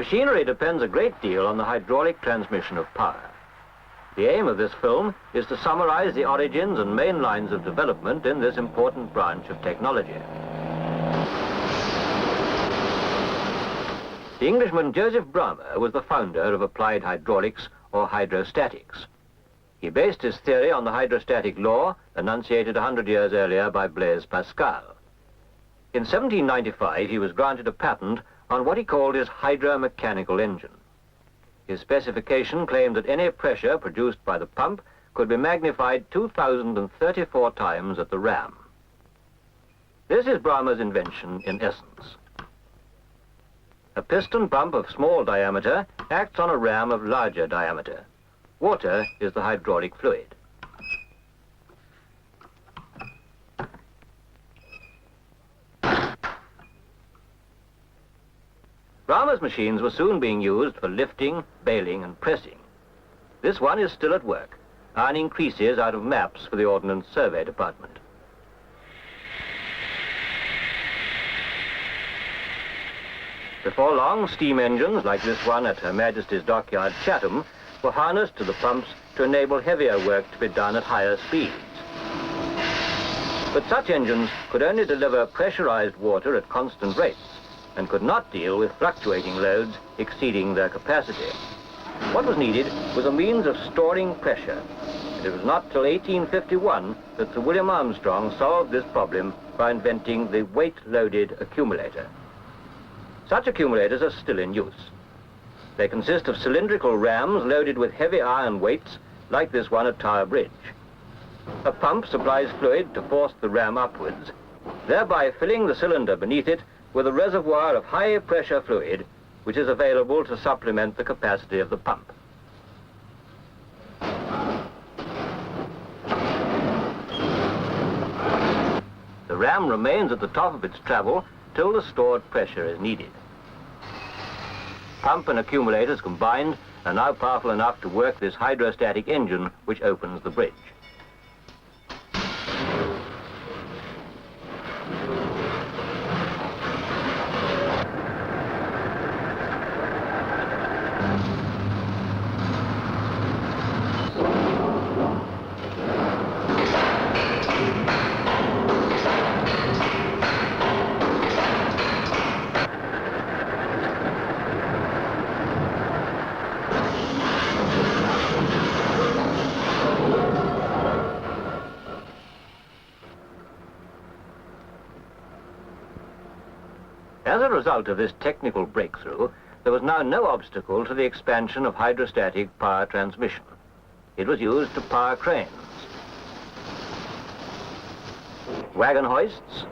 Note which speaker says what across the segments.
Speaker 1: Machinery depends a great deal on the hydraulic transmission of power. The aim of this film is to summarize the origins and main lines of development in this important branch of technology. The Englishman Joseph Bramah was the founder of applied hydraulics or hydrostatics. He based his theory on the hydrostatic law enunciated 100 years earlier by Blaise Pascal. In 1795, he was granted a patent on what he called his hydromechanical engine. His specification claimed that any pressure produced by the pump could be magnified 2,034 times at the ram. This is Bramah's invention in essence. A piston pump of small diameter acts on a ram of larger diameter. Water is the hydraulic fluid. Bramah's machines were soon being used for lifting, bailing, and pressing. This one is still at work, ironing creases out of maps for the Ordnance Survey Department. Before long, steam engines, like this one at Her Majesty's Dockyard, Chatham, were harnessed to the pumps to enable heavier work to be done at higher speeds. But such engines could only deliver pressurized water at constant rates and could not deal with fluctuating loads exceeding their capacity. What was needed was a means of storing pressure. And it was not till 1851 that Sir William Armstrong solved this problem by inventing the weight-loaded accumulator. Such accumulators are still in use. They consist of cylindrical rams loaded with heavy iron weights, like this one at Tower Bridge. A pump supplies fluid to force the ram upwards, thereby filling the cylinder beneath it with a reservoir of high-pressure fluid, which is available to supplement the capacity of the pump. The ram remains at the top of its travel till the stored pressure is needed. Pump and accumulators combined are now powerful enough to work this hydrostatic engine which opens the bridge. As a result of this technical breakthrough, there was now no obstacle to the expansion of hydrostatic power transmission. It was used to power cranes, wagon hoists,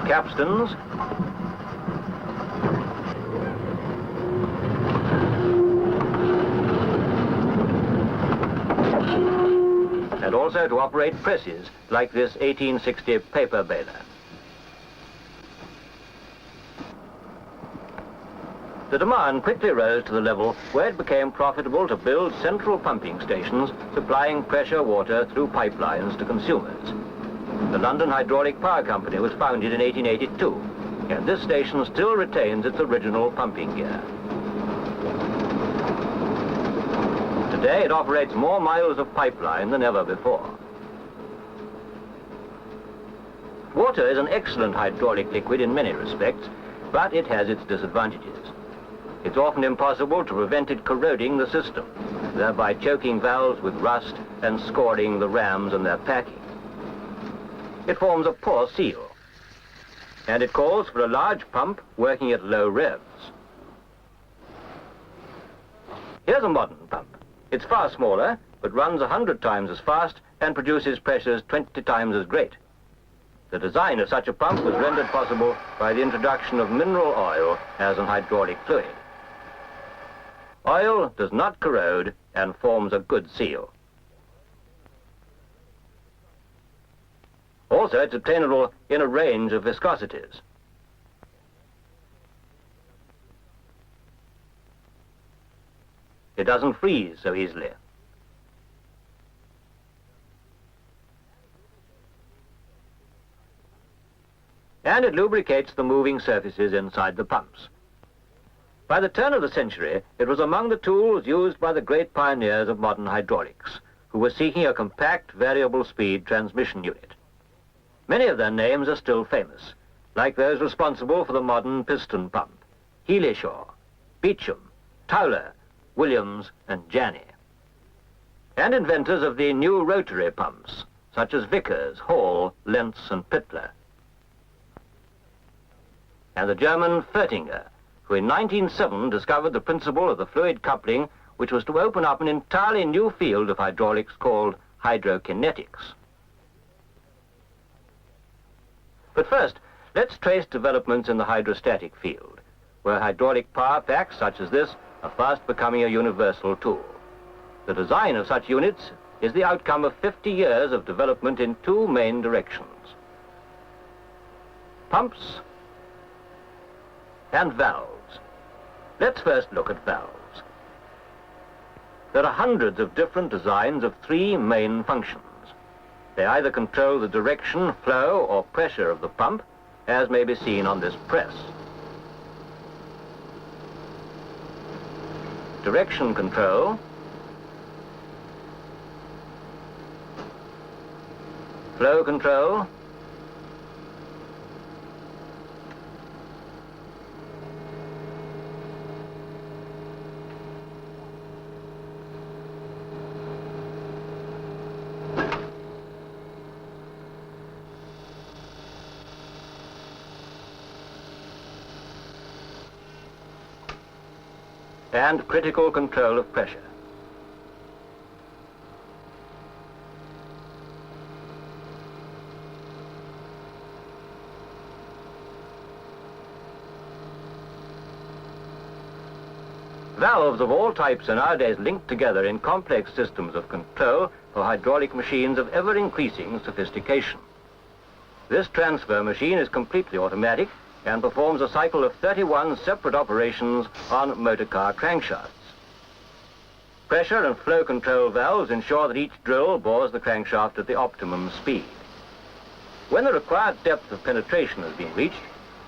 Speaker 1: capstans, and also to operate presses like this 1860 paper baler. The demand quickly rose to the level where it became profitable to build central pumping stations supplying pressure water through pipelines to consumers. The London Hydraulic Power Company was founded in 1882, and this station still retains its original pumping gear. Today it operates more miles of pipeline than ever before. Water is an excellent hydraulic liquid in many respects, but it has its disadvantages. It's often impossible to prevent it corroding the system, thereby choking valves with rust and scoring the rams and their packing. It forms a poor seal, and it calls for a large pump working at low revs. Here's a modern pump. It's far smaller, but runs 100 times as fast and produces pressures 20 times as great. The design of such a pump was rendered possible by the introduction of mineral oil as an hydraulic fluid. Oil does not corrode and forms a good seal. Also, it's obtainable in a range of viscosities. It doesn't freeze so easily. and it lubricates the moving surfaces inside the pumps. By the turn of the century, it was among the tools used by the great pioneers of modern hydraulics, who were seeking a compact, variable speed transmission unit. Many of their names are still famous, like those responsible for the modern piston pump: Helishaw, Beecham, Towler, Williams, and Janney. And inventors of the new rotary pumps, such as Vickers, Hall, Lentz, and Pittler. And the German Fertinger, who in 1907 discovered the principle of the fluid coupling, which was to open up an entirely new field of hydraulics called hydrokinetics. But first, let's trace developments in the hydrostatic field, where hydraulic power packs such as this are fast becoming a universal tool. The design of such units is the outcome of 50 years of development in two main directions: pumps and valves. Let's first look at valves. There are hundreds of different designs of three main functions. They either control the direction, flow, or pressure of the pump, as may be seen on this press. Direction control, flow control, and critical control of pressure. Valves of all types are nowadays linked together in complex systems of control for hydraulic machines of ever-increasing sophistication. This transfer machine is completely automatic and performs a cycle of 31 separate operations on motor car crankshafts. Pressure and flow control valves ensure that each drill bores the crankshaft at the optimum speed. When the required depth of penetration has been reached,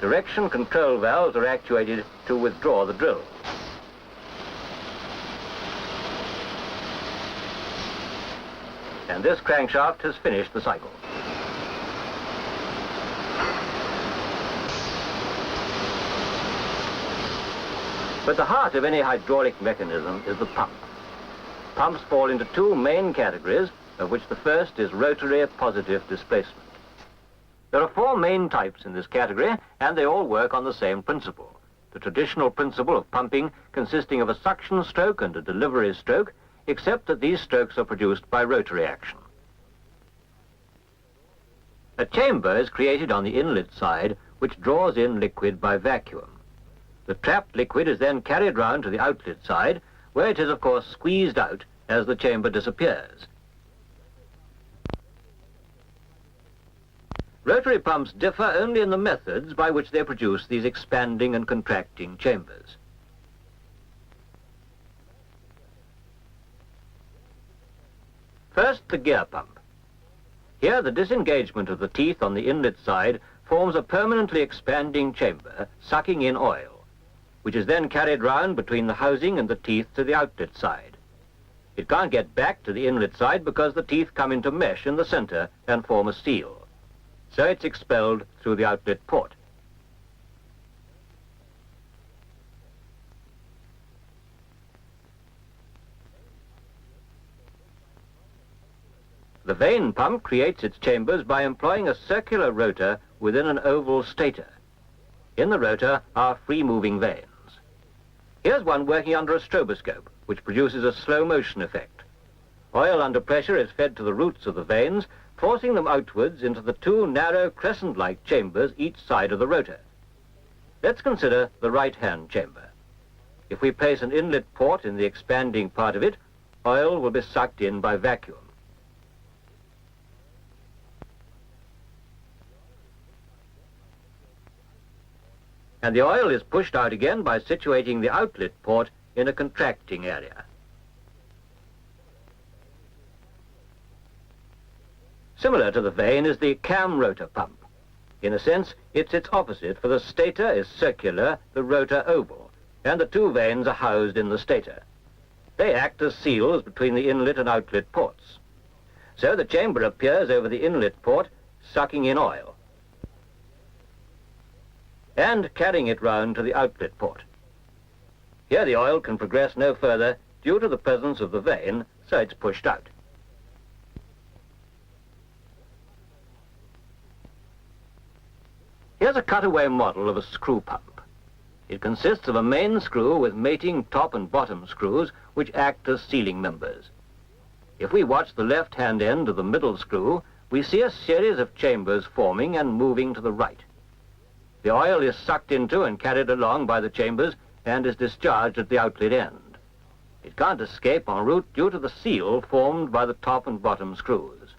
Speaker 1: direction control valves are actuated to withdraw the drill. And this crankshaft has finished the cycle. But the heart of any hydraulic mechanism is the pump. Pumps fall into two main categories, of which the first is rotary positive displacement. There are four main types in this category, and they all work on the same principle: the traditional principle of pumping consisting of a suction stroke and a delivery stroke, except that these strokes are produced by rotary action. A chamber is created on the inlet side, which draws in liquid by vacuum. The trapped liquid is then carried round to the outlet side, where it is, of course, squeezed out as the chamber disappears. Rotary pumps differ only in the methods by which they produce these expanding and contracting chambers. First, the gear pump. Here, the disengagement of the teeth on the inlet side forms a permanently expanding chamber, sucking in oil, which is then carried round between the housing and the teeth to the outlet side. It can't get back to the inlet side because the teeth come into mesh in the center and form a seal. So it's expelled through the outlet port. The vane pump creates its chambers by employing a circular rotor within an oval stator. In the rotor are free-moving vanes. Here's one working under a stroboscope, which produces a slow motion effect. Oil under pressure is fed to the roots of the vanes, forcing them outwards into the two narrow crescent-like chambers each side of the rotor. Let's consider the right-hand chamber. If we place an inlet port in the expanding part of it, oil will be sucked in by vacuum. And the oil is pushed out again by situating the outlet port in a contracting area. Similar to the vane is the cam rotor pump. In a sense, it's its opposite, for the stator is circular, the rotor oval, and the two vanes are housed in the stator. They act as seals between the inlet and outlet ports. So the chamber appears over the inlet port, sucking in oil, and carrying it round to the outlet port. Here the oil can progress no further due to the presence of the vane, so it's pushed out. Here's a cutaway model of a screw pump. It consists of a main screw with mating top and bottom screws which act as sealing members. If we watch the left-hand end of the middle screw, we see a series of chambers forming and moving to the right. The oil is sucked into and carried along by the chambers and is discharged at the outlet end. It can't escape en route due to the seal formed by the top and bottom screws.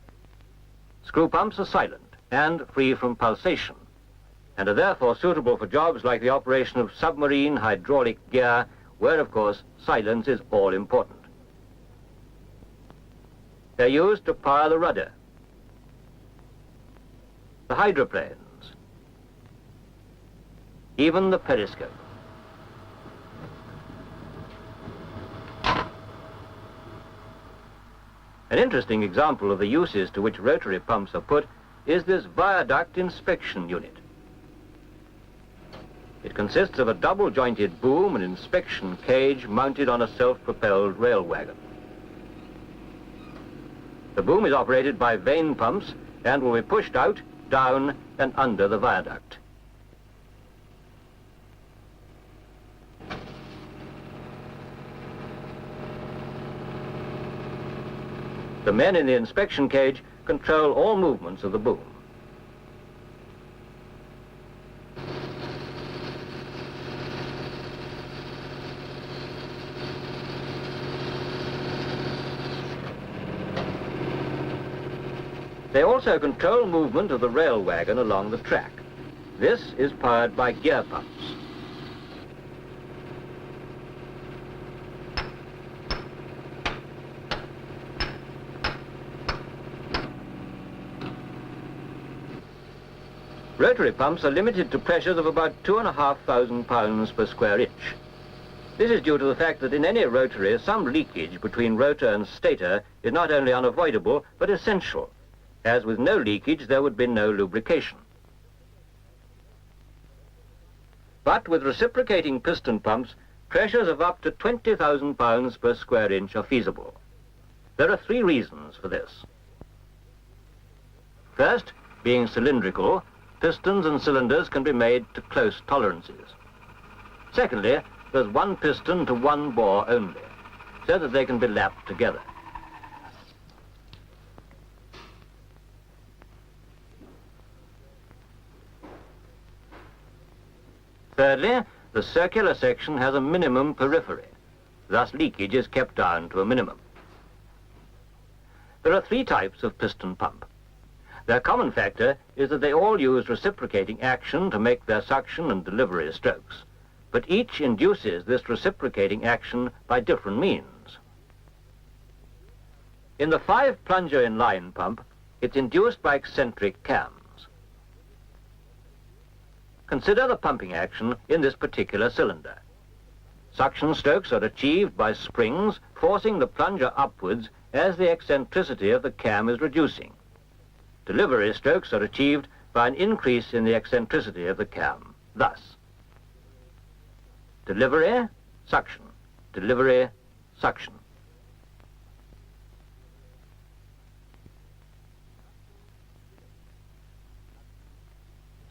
Speaker 1: Screw pumps are silent and free from pulsation, and are therefore suitable for jobs like the operation of submarine hydraulic gear, where, of course, silence is all important. They're used to power the rudder, the hydroplanes, even the periscope. An interesting example of the uses to which rotary pumps are put is this viaduct inspection unit. It consists of a double-jointed boom and inspection cage mounted on a self-propelled rail wagon. The boom is operated by vane pumps and will be pushed out, down, and under the viaduct. The men in the inspection cage control all movements of the boom. They also control movement of the rail wagon along the track. This is powered by gear pumps. Rotary pumps are limited to pressures of about 2,500 pounds per square inch. This is due to the fact that in any rotary, some leakage between rotor and stator is not only unavoidable, but essential. As with no leakage, there would be no lubrication. But with reciprocating piston pumps, pressures of up to 20,000 pounds per square inch are feasible. There are three reasons for this. First, being cylindrical, pistons and cylinders can be made to close tolerances. Secondly, there's one piston to one bore only, so that they can be lapped together. Thirdly, the circular section has a minimum periphery. Thus, leakage is kept down to a minimum. There are three types of piston pump. Their common factor is that they all use reciprocating action to make their suction and delivery strokes, but each induces this reciprocating action by different means. In the 5-plunger in-line pump, it's induced by eccentric cams. Consider the pumping action in this particular cylinder. Suction strokes are achieved by springs forcing the plunger upwards as the eccentricity of the cam is reducing. Delivery strokes are achieved by an increase in the eccentricity of the cam. Thus, delivery, suction, delivery, suction.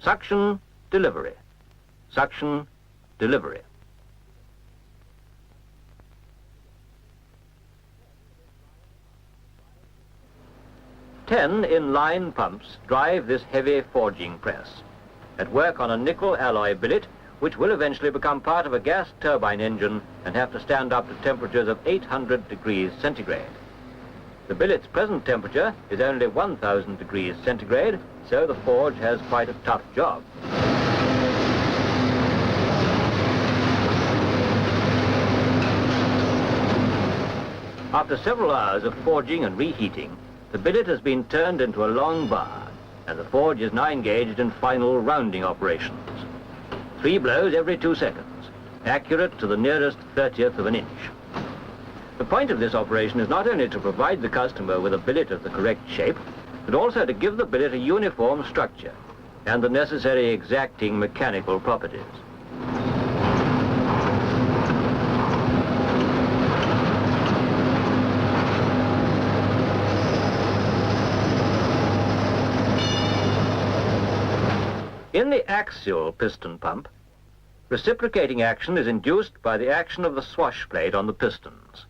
Speaker 1: Suction, delivery, suction, delivery. Ten in-line pumps drive this heavy forging press, at work on a nickel alloy billet, which will eventually become part of a gas turbine engine and have to stand up to temperatures of 800 degrees centigrade. The billet's present temperature is only 1,000 degrees centigrade, so the forge has quite a tough job. After several hours of forging and reheating, the billet has been turned into a long bar, and the forge is now engaged in final rounding operations. 3 blows every 2 seconds, accurate to the nearest 30th of an inch. The point of this operation is not only to provide the customer with a billet of the correct shape, but also to give the billet a uniform structure and the necessary exacting mechanical properties. In the axial piston pump, reciprocating action is induced by the action of the swash plate on the pistons.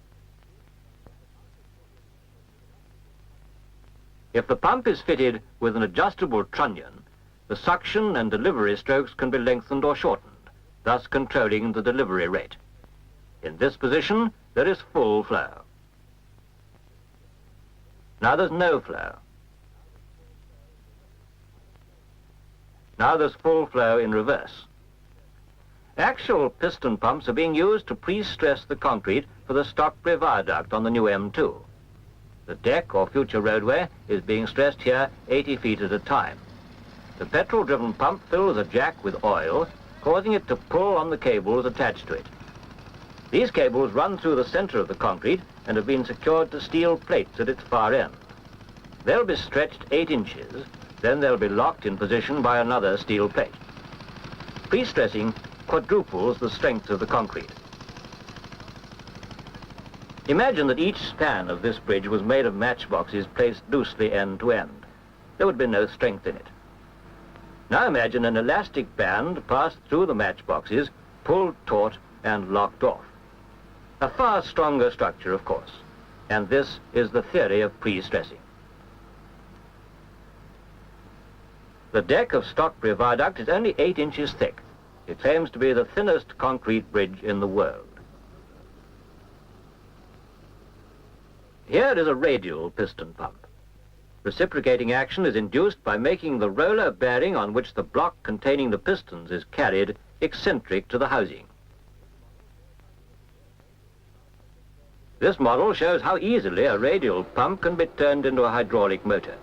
Speaker 1: If the pump is fitted with an adjustable trunnion, the suction and delivery strokes can be lengthened or shortened, thus controlling the delivery rate. In this position, there is full flow. Now there's no flow. Now there's full flow in reverse. Axial piston pumps are being used to pre-stress the concrete for the Stockbury Viaduct on the new M2. The deck or future roadway is being stressed here 80 feet at a time. The petrol-driven pump fills a jack with oil, causing it to pull on the cables attached to it. These cables run through the center of the concrete and have been secured to steel plates at its far end. They'll be stretched 8 inches, then they'll be locked in position by another steel plate. Pre-stressing quadruples the strength of the concrete. Imagine that each span of this bridge was made of matchboxes placed loosely end to end. There would be no strength in it. Now imagine an elastic band passed through the matchboxes, pulled taut and locked off. A far stronger structure, of course, and this is the theory of pre-stressing. The deck of Stockbury Viaduct is only 8 inches thick. It claims to be the thinnest concrete bridge in the world. Here is a radial piston pump. Reciprocating action is induced by making the roller bearing on which the block containing the pistons is carried eccentric to the housing. This model shows how easily a radial pump can be turned into a hydraulic motor.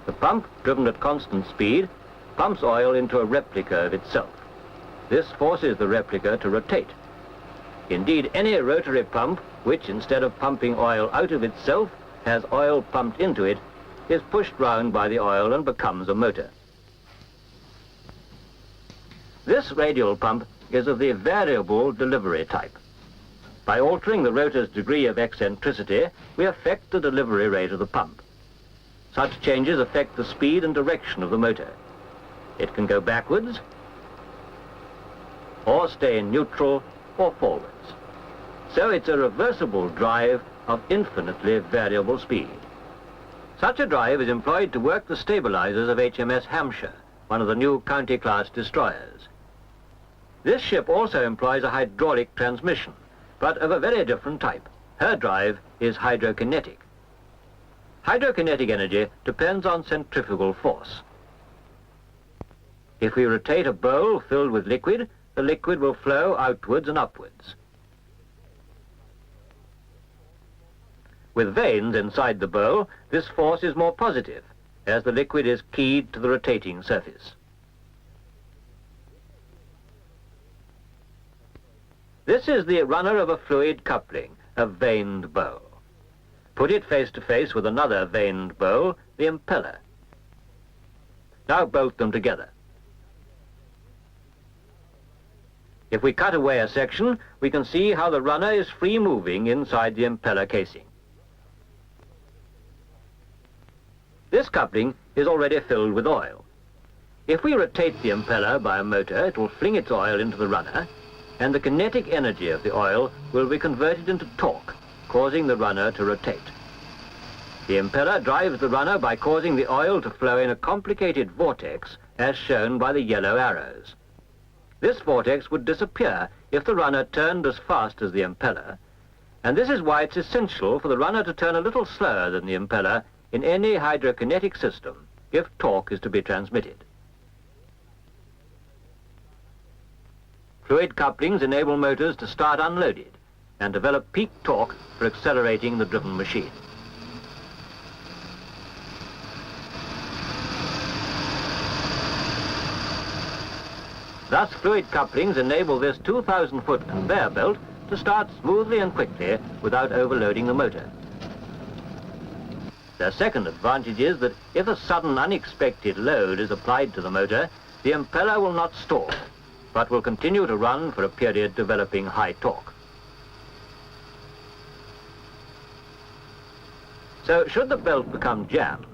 Speaker 1: The pump, driven at constant speed, pumps oil into a replica of itself. This forces the replica to rotate. Indeed, any rotary pump, which instead of pumping oil out of itself, has oil pumped into it, is pushed round by the oil and becomes a motor. This radial pump is of the variable delivery type. By altering the rotor's degree of eccentricity, we affect the delivery rate of the pump. Such changes affect the speed and direction of the motor. It can go backwards, or stay in neutral, or forwards. So it's a reversible drive of infinitely variable speed. Such a drive is employed to work the stabilizers of HMS Hampshire, one of the new county-class destroyers. This ship also employs a hydraulic transmission, but of a very different type. Her drive is hydrokinetic. Hydrokinetic energy depends on centrifugal force. If we rotate a bowl filled with liquid, the liquid will flow outwards and upwards. With vanes inside the bowl, this force is more positive, as the liquid is keyed to the rotating surface. This is the runner of a fluid coupling, a vaned bowl. Put it face to face with another vaned bowl, the impeller. Now bolt them together. If we cut away a section, we can see how the runner is free moving inside the impeller casing. This coupling is already filled with oil. If we rotate the impeller by a motor, it will fling its oil into the runner, and the kinetic energy of the oil will be converted into torque, causing the runner to rotate. The impeller drives the runner by causing the oil to flow in a complicated vortex, as shown by the yellow arrows. This vortex would disappear if the runner turned as fast as the impeller, and this is why it's essential for the runner to turn a little slower than the impeller in any hydrokinetic system if torque is to be transmitted. Fluid couplings enable motors to start unloaded and develop peak torque for accelerating the driven machine. Thus, fluid couplings enable this 2,000-foot conveyor belt to start smoothly and quickly without overloading the motor. Their second advantage is that if a sudden unexpected load is applied to the motor, the impeller will not stall, but will continue to run for a period developing high torque. So, should the belt become jammed,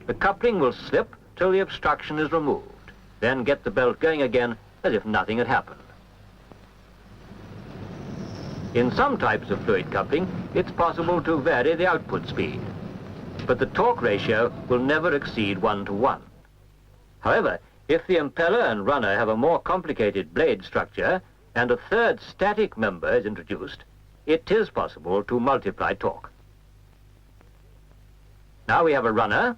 Speaker 1: the coupling will slip till the obstruction is removed, then get the belt going again as if nothing had happened. In some types of fluid coupling, it's possible to vary the output speed, but the torque ratio will never exceed 1:1. However, if the impeller and runner have a more complicated blade structure and a third static member is introduced, it is possible to multiply torque. Now we have a runner,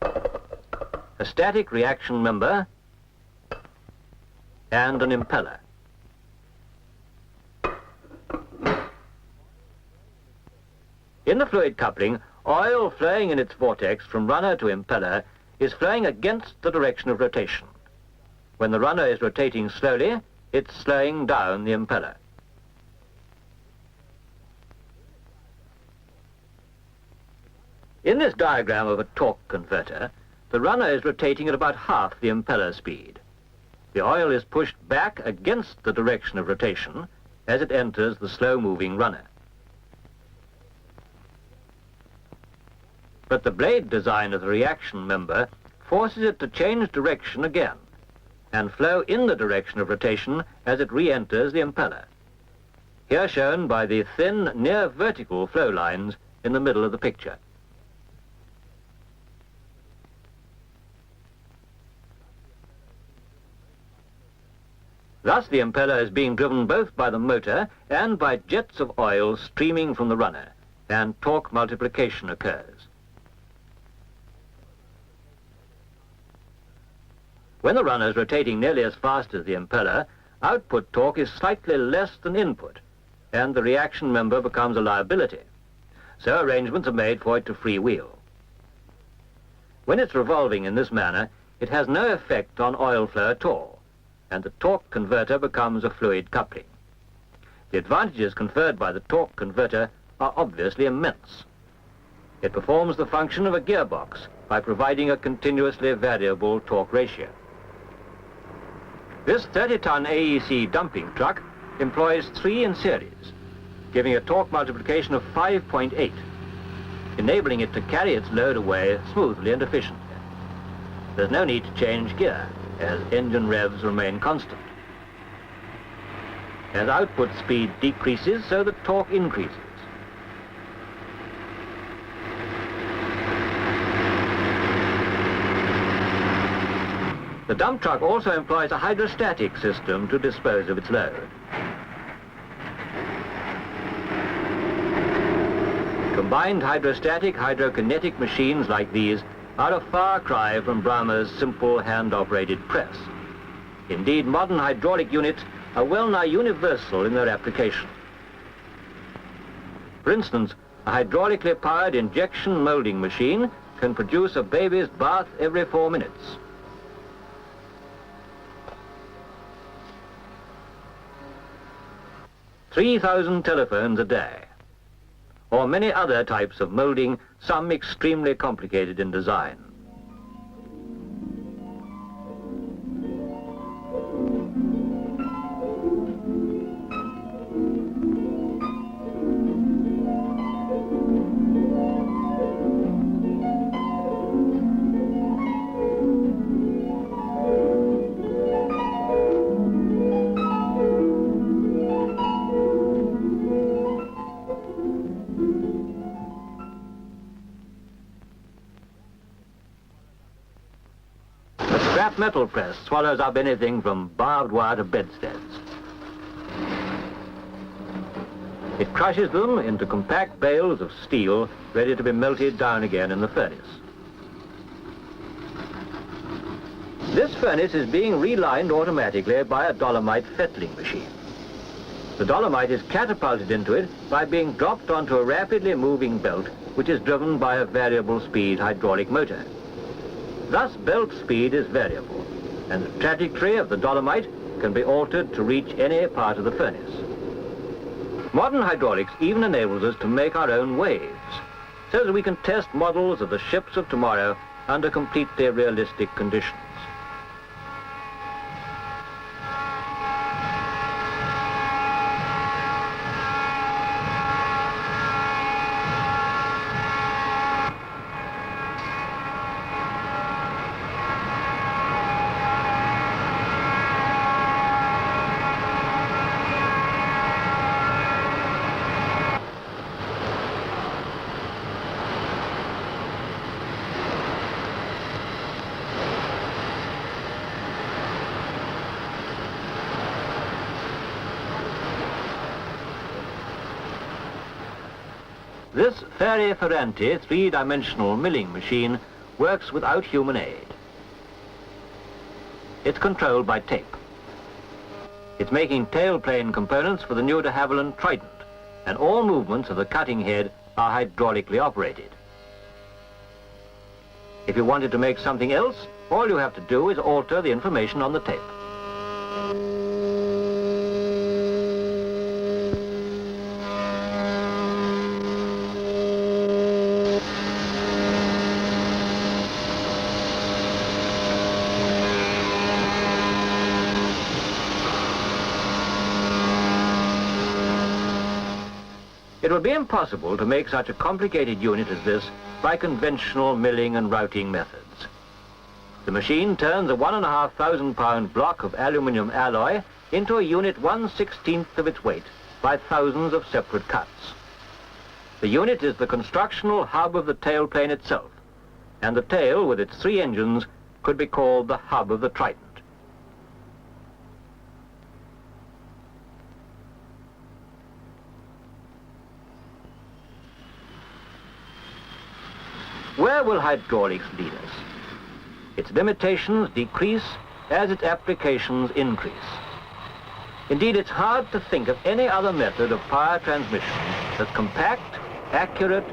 Speaker 1: a static reaction member, and an impeller. In the fluid coupling, oil flowing in its vortex from runner to impeller is flowing against the direction of rotation. When the runner is rotating slowly, it's slowing down the impeller. In this diagram of a torque converter, the runner is rotating at about half the impeller speed. The oil is pushed back against the direction of rotation as it enters the slow-moving runner. But the blade design of the reaction member forces it to change direction again and flow in the direction of rotation as it re-enters the impeller, here shown by the thin, near-vertical flow lines in the middle of the picture. Thus, the impeller is being driven both by the motor and by jets of oil streaming from the runner, and torque multiplication occurs. When the runner is rotating nearly as fast as the impeller, output torque is slightly less than input, and the reaction member becomes a liability. So arrangements are made for it to freewheel. When it's revolving in this manner, it has no effect on oil flow at all, and the torque converter becomes a fluid coupling. The advantages conferred by the torque converter are obviously immense. It performs the function of a gearbox by providing a continuously variable torque ratio. This 30-ton AEC dumping truck employs 3 in series, giving a torque multiplication of 5.8, enabling it to carry its load away smoothly and efficiently. There's no need to change gear, as engine revs remain constant. As output speed decreases, so the torque increases. The dump truck also employs a hydrostatic system to dispose of its load. Combined hydrostatic, hydrokinetic machines like these are a far cry from Bramah's simple hand-operated press. Indeed, modern hydraulic units are well-nigh universal in their application. For instance, a hydraulically powered injection molding machine can produce a baby's bath every 4 minutes. "3,000 telephones a day," or many other types of molding, some extremely complicated in design. Scrap metal press swallows up anything from barbed wire to bedsteads. It crushes them into compact bales of steel ready to be melted down again in the furnace. This furnace is being relined automatically by a dolomite fettling machine. The dolomite is catapulted into it by being dropped onto a rapidly moving belt which is driven by a variable speed hydraulic motor. Thus, belt speed is variable, and the trajectory of the dolomite can be altered to reach any part of the furnace. Modern hydraulics even enables us to make our own waves, so that we can test models of the ships of tomorrow under completely realistic conditions. This Ferri Ferranti three-dimensional milling machine works without human aid. It's controlled by tape. It's making tailplane components for the new de Havilland Trident, and all movements of the cutting head are hydraulically operated. If you wanted to make something else, all you have to do is alter the information on the tape. It would be impossible to make such a complicated unit as this by conventional milling and routing methods. The machine turns a 1,500 pound block of aluminium alloy into a unit 1/16 of its weight by thousands of separate cuts. The unit is the constructional hub of the tailplane itself, and the tail with its 3 engines could be called the hub of the Trident. Where will hydraulics lead us? Its limitations decrease as its applications increase. Indeed, it's hard to think of any other method of power transmission that's compact, accurate,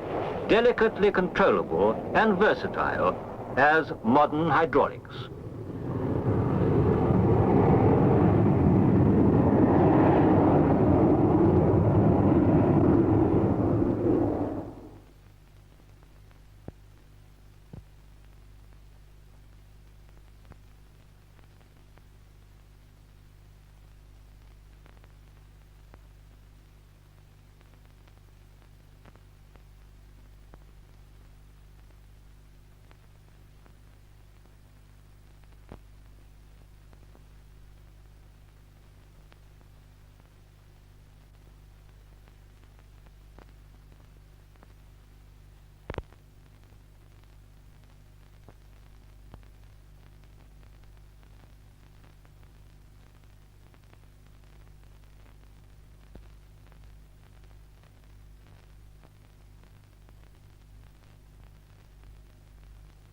Speaker 1: delicately controllable, and versatile as modern hydraulics.